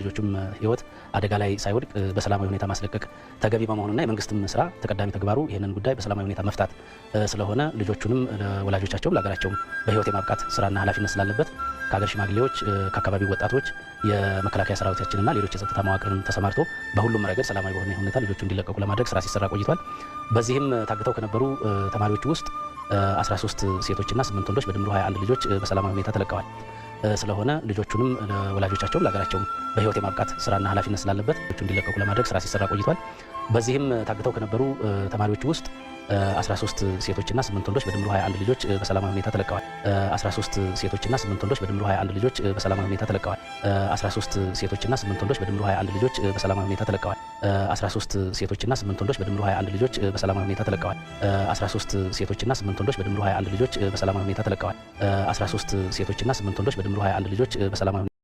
የልጆቹም ህይወት አደጋ ላይ ሳይወድቅ በሰላማዊ ሁኔታ ማስለቀቅ ተገቢ በመሆኑና የመንግስትም ስራ ተቀዳሚ ተግባሩ ይህንን ጉዳይ በሰላማዊ ሁኔታ መፍታት ስለሆነ ልጆቹንም ለወላጆቻቸውም ለሀገራቸውም በህይወት የማብቃት ስራና ኃላፊነት ስላለበት ከሀገር ሽማግሌዎች ከአካባቢው ወጣቶች የመከላከያ ሰራዊታችንና ሌሎች የጸጥታ መዋቅርን ተሰማርቶ በሁሉም ረገድ ሰላማዊ በሆነ ሁኔታ ልጆቹ እንዲለቀቁ ለማድረግ ስራ ሲሰራ ቆይቷል። በዚህም ታግተው ከነበሩ ተማሪዎች ውስጥ 13 ሴቶችና 8 ወንዶች በድምሩ 21 ልጆች በሰላማዊ ሁኔታ ተለቀዋል። ስለሆነ ልጆቹንም ለወላጆቻቸውም ለሀገራቸውም በህይወት የማብቃት ስራና ኃላፊነት ስላለበት ልጆቹ እንዲለቀቁ ለማድረግ ስራ ሲሰራ ቆይቷል። በዚህም ታግተው ከነበሩ ተማሪዎች ውስጥ 13 ሴቶችና 8 ወንዶች በድምሩ 21 ልጆች በሰላማዊ ሁኔታ ተለቀዋል። 13 ሴቶችና 8 ወንዶች በድምሩ 21 ልጆች በሰላማዊ ሁኔታ ተለቀዋል። 13 ሴቶችና 8 ወንዶች በድምሩ 21 ልጆች በሰላማዊ ሁኔታ ተለቀዋል። 13 ሴቶችና 8 ወንዶች በድምሩ 21 ልጆች በሰላማዊ ሁኔታ ተለቀዋል። 13 ሴቶችና 8 ወንዶች በድምሩ 21 ልጆች በሰላማዊ ሁኔታ ተለቀዋል። 13 ሴቶችና 8 ወንዶች በድምሩ 21 ልጆች በሰላማዊ